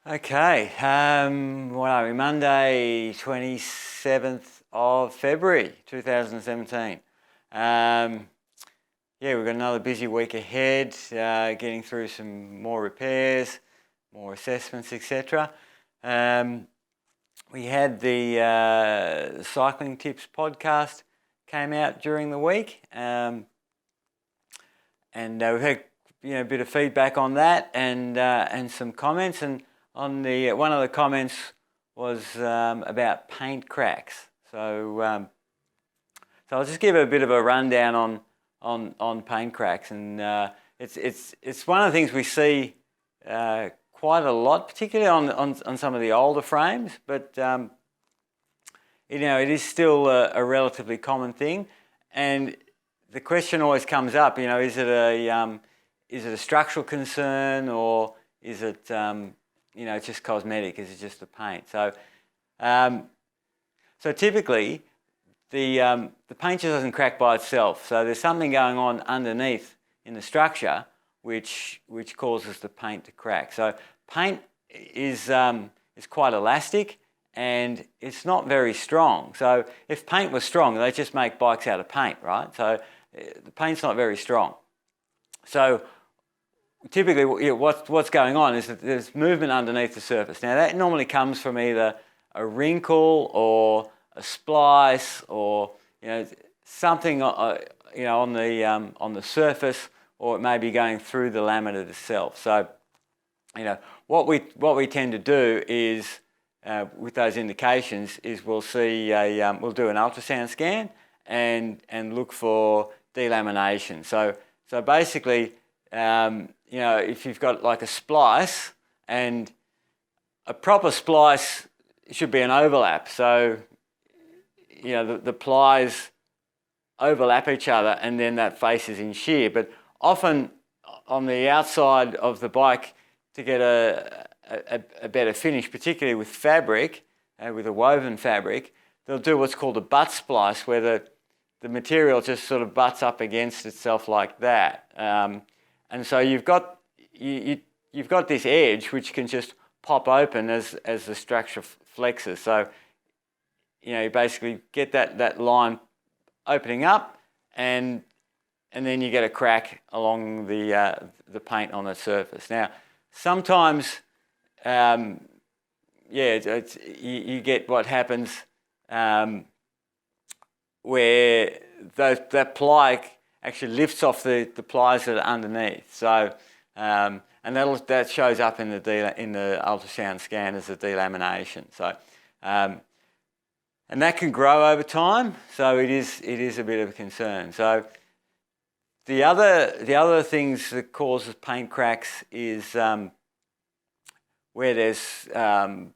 Okay, what are we? Monday, 27th of February, 2017. We've got another busy week ahead, getting through some more repairs, more assessments, etc. We had the Cyclingtips Podcast came out during the week, and we've had a bit of feedback on that and some comments. And on the one of the comments was about paint cracks. So I'll just give a bit of a rundown on paint cracks, and it's one of the things we see quite a lot, particularly on some of the older frames. But it is still a relatively common thing, and the question always comes up. Is it a structural concern, or is it it's just cosmetic? Is it just the paint? So typically the paint just doesn't crack by itself. So there's something going on underneath in the structure which causes the paint to crack. So paint is quite elastic and it's not very strong. So if paint was strong, they just make bikes out of paint, right? So the paint's not very strong. So typically what's going on is that there's movement underneath the surface. Now that normally comes from either a wrinkle or a splice, or something on the surface, or it may be going through the laminate itself. So what we tend to do is with those indications is we'll do an ultrasound scan and look for delamination. So basically, if you've got like a splice, and a proper splice should be an overlap. So the plies overlap each other and then that face is in shear. But often on the outside of the bike, to get a better finish, particularly with fabric, with a woven fabric, they'll do what's called a butt splice, where the material just sort of butts up against itself like that. And so you've got this edge which can just pop open as the structure flexes. So you basically get that line opening up, and then you get a crack along the paint on the surface. Now sometimes you get what happens where that ply actually lifts off the plies that are underneath. So and that shows up in the ultrasound scan as a delamination. So and that can grow over time. So it is a bit of a concern. So the other things that causes paint cracks is where there's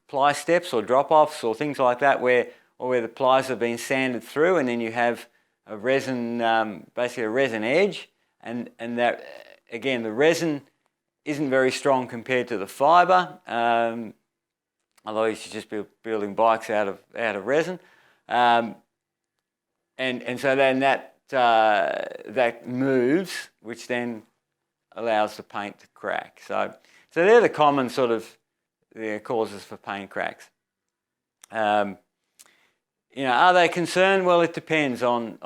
ply steps or drop-offs or things like that, where the plies have been sanded through, and then you have a resin, basically a resin edge, and that again, the resin isn't very strong compared to the fibre. Otherwise you should just be building bikes out of resin, and so then that moves, which then allows the paint to crack. So they're the common sort of causes for paint cracks. Are they concerned? Well, it depends on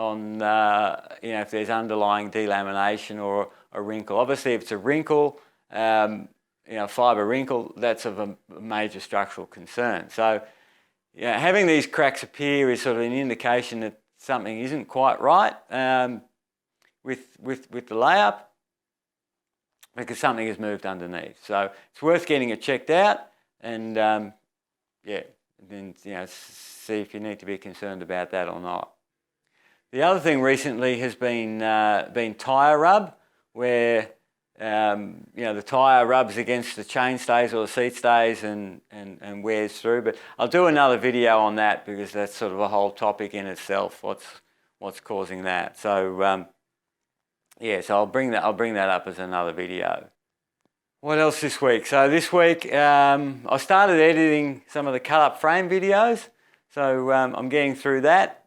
if there's underlying delamination or a wrinkle. Obviously, if it's a wrinkle, fibre wrinkle, that's of a major structural concern. So having these cracks appear is sort of an indication that something isn't quite right with the layup, because something has moved underneath. So it's worth getting it checked out, and then see if you need to be concerned about that or not. The other thing recently has been tyre rub, where the tyre rubs against the chain stays or the seat stays and wears through. But I'll do another video on that, because that's sort of a whole topic in itself. What's causing that? So so I'll bring that up as another video. What else this week? So this week I started editing some of the cut-up frame videos. So I'm getting through that,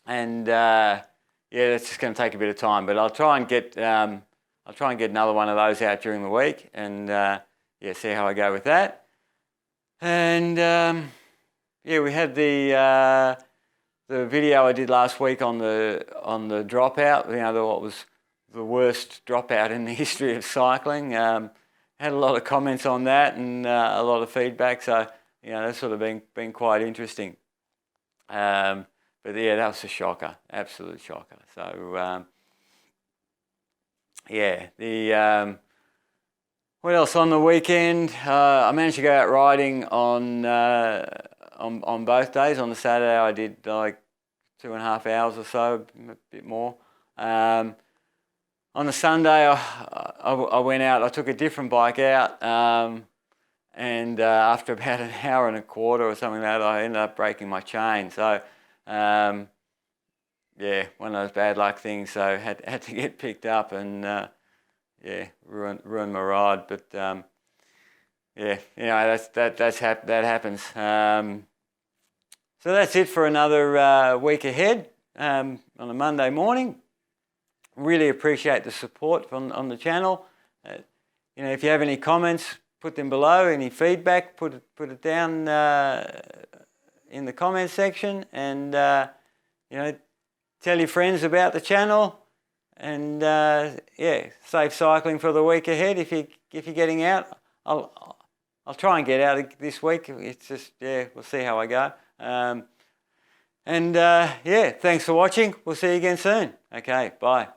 and that's just going to take a bit of time. But I'll try and get another one of those out during the week, and see how I go with that. And yeah, we had the video I did last week on the dropout. What was the worst dropout in the history of cycling. Had a lot of comments on that and a lot of feedback. So that's sort of been quite interesting. But yeah, that was a shocker, absolute shocker. So yeah, what else on the weekend? I managed to go out riding on both days. On the Saturday, I did like 2.5 hours or so, a bit more. On the Sunday, I went out. I took a different bike out, and after about an hour and a quarter or something like that, I ended up breaking my chain. So yeah, one of those bad luck things. So had to get picked up and yeah, ruined my ride. But yeah, that happens. So that's it for another week ahead on a Monday morning. Really appreciate the support on the channel. If you have any comments, put them below. Any feedback, put it down in the comments section, and tell your friends about the channel. And yeah, safe cycling for the week ahead. If you're getting out, I'll try and get out this week. It's just we'll see how I go. Yeah, thanks for watching. We'll see you again soon. Okay, bye.